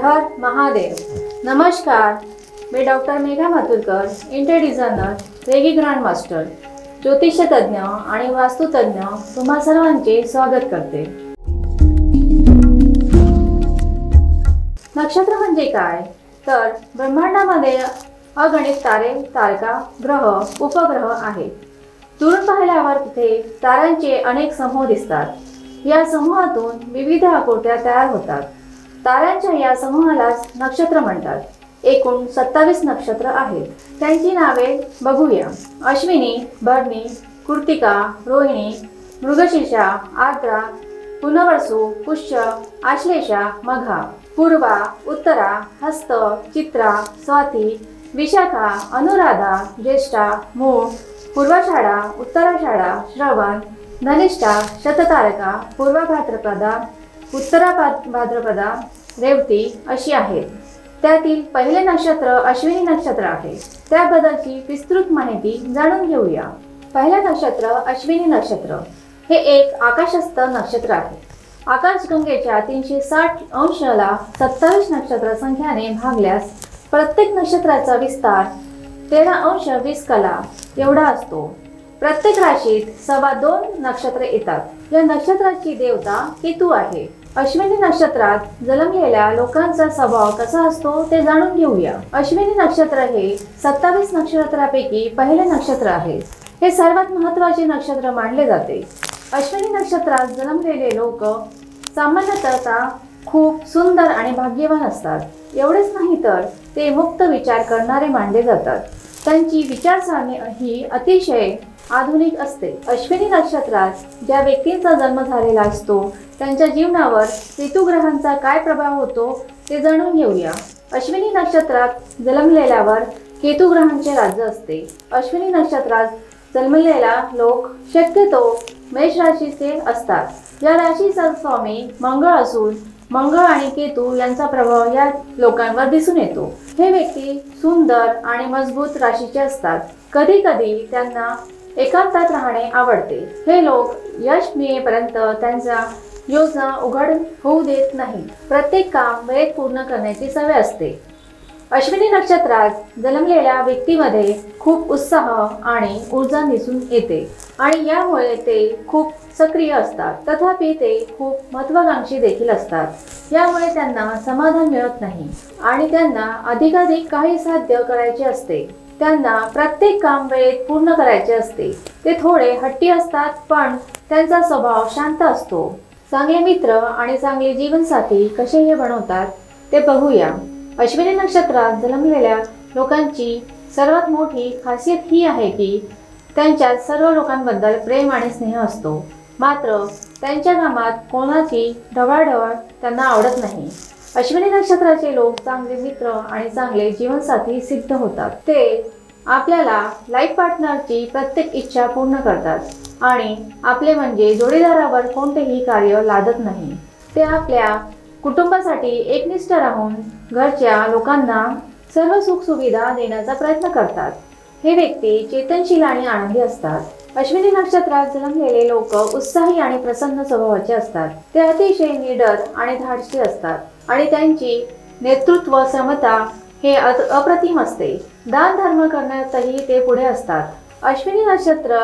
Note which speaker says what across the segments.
Speaker 1: हर महादेव. नमस्कार, मी doctor Megha Maturkar, interior designer, Reiki grand master, ज्योतिषतज्ञ आणि वास्तुतज्ञ तुम्हा सर्वांचे स्वागत करते. नक्षत्र म्हणजे काय? तर ब्रह्मांडामध्ये अगणित तारे, तारका, ग्रह, उपग्रह आहेत. दुरून पाहिल्यावर तिथे ताऱ्यांचे अनेक समूह दिसतात. या समूहातून विविध आकृत्या तयार होतात. ताऱ्यांच्या या समूहालाच नक्षत्र म्हणतात. एकूण 27 नक्षत्र आहेत. त्यांची नावे बघूया. अश्विनी, भरणी, कृत्तिका, रोहिणी, मृगशीर्षा, आर्द्रा, पुनर्वसू, पुष्य, आश्लेषा, मघा, पूर्वा, उत्तरा, हस्त, चित्रा, स्वाती, विशाखा, अनुराधा, ज्येष्ठा, मूळ, पूर्वाषाढा, उत्तराषाढा, श्रवण, धनिष्ठा, शततारका, पूर्व भाद्रपदा, उत्तरा भाद्रपदा, रेवती अशी आहेत. त्यातील पहिले नक्षत्र अश्विनी नक्षत्र आहे. त्याबद्दलची विस्तृत माहिती जाणून घेऊया. पहिले नक्षत्र अश्विनी नक्षत्र हे एक आकाशस्थ नक्षत्र आहे. आकाशगंगेच्या 360 अंशाला 27 नक्षत्र संख्याने भागल्यास प्रत्येक नक्षत्राचा विस्तार 13 अंश 20 कला एवढा असतो. प्रत्येक राशीत 2.25 नक्षत्रे येतात. या नक्षत्राची देवता केतू आहे. अश्विनी नक्षत्रात जन्मलेल्या लोकांचा स्वभाव कसा असतो ते जाणून घेऊया. अश्विनी नक्षत्र हे 27 नक्षत्रापैकी पहिले नक्षत्र आहे. हे सर्वात महत्त्वाचे नक्षत्र मानले जाते. अश्विनी नक्षत्रात जन्मलेले लोक सामान्यतः खूप सुंदर आणि भाग्यवान असतात. एवढेच नाही तर ते मुक्त विचार करणारे मानले जातात. त्यांची विचारसरणी ही अतिशय आधुनिक असते. अश्विनी नक्षत्रात ज्या व्यक्तींचा जन्म झालेला असतो त्यांच्या जीवनावर ऋतुग्रहांचा काय प्रभाव होतो ते जाणून घेऊया. अश्विनी नक्षत्रात जन्मलेल्यावर केतू ग्रहांचे राज्य असते. अश्विनी नक्षत्रात जन्मलेला लोक शक्यतो मेष राशीचे असतात. या राशीचा स्वामी मंगळ असून मंगळ आणि केतू यांचा प्रभाव या लोकांवर दिसून येतो. हे व्यक्ती सुंदर आणि मजबूत राशीचे असतात. कधी कधी त्यांना एकांतात राहणे आवडते. हे लोक यश मिळेपर्यंत त्यांच्या योजना उघड होऊ देत नाही. प्रत्येक काम वेळेत पूर्ण करण्याची सवय असते. अश्विनी नक्षत्रात जन्मलेल्या व्यक्तीमध्ये खूप उत्साह आणि ऊर्जा दिसून येते आणि यामुळे ते खूप सक्रिय असतात. तथापि ते खूप महत्त्वाकांक्षी देखील असतात. यामुळे त्यांना समाधान मिळत नाही आणि त्यांना अधिकाधिक काही साध्य करायचे असते. त्यांना प्रत्येक काम वेळेत पूर्ण करायचे असते. ते थोडे हट्टी असतात पण त्यांचा स्वभाव शांत असतो. चांगले मित्र आणि चांगले जीवनसाथी कसे हे बनवतात ते बघूया. अश्विनी नक्षत्रात जन्मलेल्या लोकांची सर्वात मोठी खासियत ही आहे की त्यांच्यात सर्व लोकांबद्दल प्रेम आणि स्नेह असतो. मात्र त्यांच्या कामात कोणाची ढवळाढवळ त्यांना आवडत नाही. अश्विनी नक्षत्राचे लोक चांगले मित्र आणि चांगले जीवनसाथी सिद्ध होतात. ते आपल्याला लाईफ पार्टनरची प्रत्येक इच्छा पूर्ण करतात आणि आपले म्हणजे जोडीदारावर कोणतेही कार्य लादत नाही. ते आपल्या कुटुंबासाठी एकनिष्ठ राहून घरच्या लोकांना सर्व सुखसुविधा देण्याचा प्रयत्न करतात. हे व्यक्ती चेतनशील आणि आनंदी असतात. अश्विनी नक्षत्रात जन्मलेले लोक उत्साही आणि प्रसन्न स्वभावाचे असतात. ते अतिशय निडर आणि धाडसी असतात आणि त्यांची नेतृत्व क्षमता हे अप्रतिम असते. दान धर्म करण्यातही ते पुढे असतात. अश्विनी नक्षत्र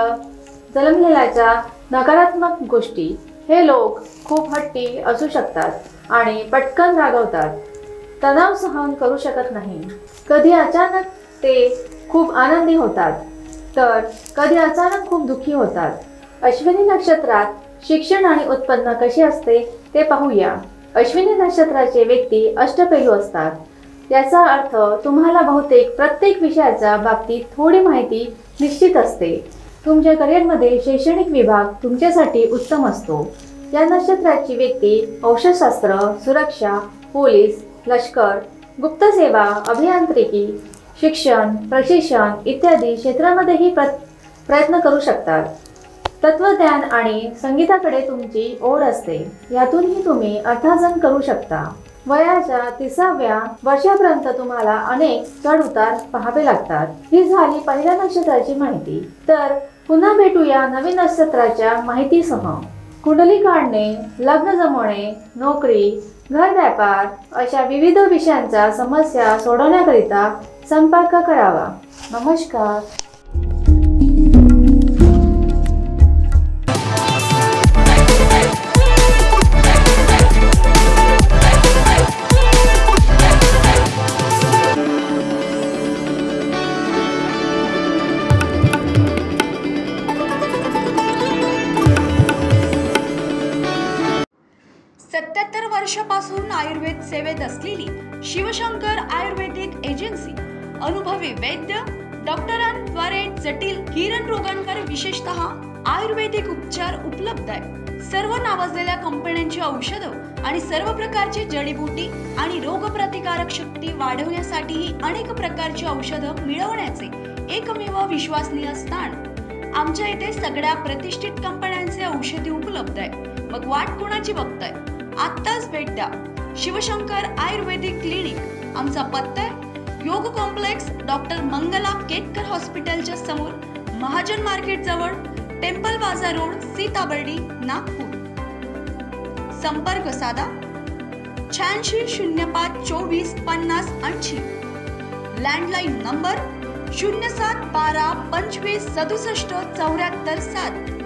Speaker 1: जन्मलेल्याच्या नकारात्मक गोष्टी. हे लोक खूप हट्टी असू शकतात आणि पटकन रागवतात. तणाव सहन करू शकत नाही. कधी अचानक ते खूप आनंदी होतात तर कधी अचानक खूप दुःखी होतात. अश्विनी नक्षत्रात शिक्षण आणि उत्पन्न कसे असते ते पाहूया. अश्विनी नक्षत्राचे व्यक्ती अष्टपैलू असतात. याचा अर्थ तुम्हाला बहुतेक प्रत्येक विषयाच्या बाबतीत थोडी माहिती निश्चित असते. तुमच्या करिअरमध्ये शैक्षणिक विभाग तुमच्यासाठी उत्तम असतो. या नक्षत्राची व्यक्ती औषधशास्त्र, सुरक्षा, पोलीस, लष्कर, गुप्तसेवा, अभियांत्रिकी, शिक्षण, प्रशिक्षण इत्यादी क्षेत्रामध्येही प्रयत्न करू शकतात. तत्वज्ञान आणि संगीताकडे तुमची ओढ असते. यातूनही तुम्ही अर्थार्जन करू शकता. वयाच्या 30व्या वर्षापर्यंत तुम्हाला अनेक चढ उतार पाहावे लागतात. ही झाली पहिल्या नक्षत्राची माहिती. तर पुन्हा भेटूया नवीन नक्षत्राच्या माहितीसह. कुंडली काढणे, लग्न जमवणे, नोकरी, घर व्यापार अशा विविध विषयांच्या समस्या सोडवण्याकरिता संपर्क करावा. नमस्कार.
Speaker 2: वर्षापासून आयुर्वेद सेवेत असलेली शिवशंकर आयुर्वेदिक एजन्सी अनुभवी वैद्य डॉक्टरांद्वारे जटिल किरण रोगांवर विशेषतः आयुर्वेदिक उपचार उपलब्ध आहे. सर्व नावाजलेल्या कंपन्यांची औषधं आणि सर्व प्रकारची जडीबुटी आणि रोगप्रतिकारक शक्ती वाढवण्यासाठीही अनेक प्रकारची औषधं मिळवण्याचे एकमेव विश्वसनीय स्थान. आमच्या इथे सगळ्या प्रतिष्ठित कंपन्यांचे औषधी उपलब्ध आहे. मग वाट कोणाची बघताय? आत्ताच भेट द्या. शिवशंकर आयुर्वेदिक क्लिनिक. आमचा पत्ता आहे योग कॉम्प्लेक्स डॉक्टर मंगला केतकर हॉस्पिटलच्या समोर, महाजन मार्केट जवळ, टेम्पल बाजार रोड, सीताबर्डी, नागपूर. संपर्क साधा 86 05 24 50 80. Landline number 07 12 25 67 74 7.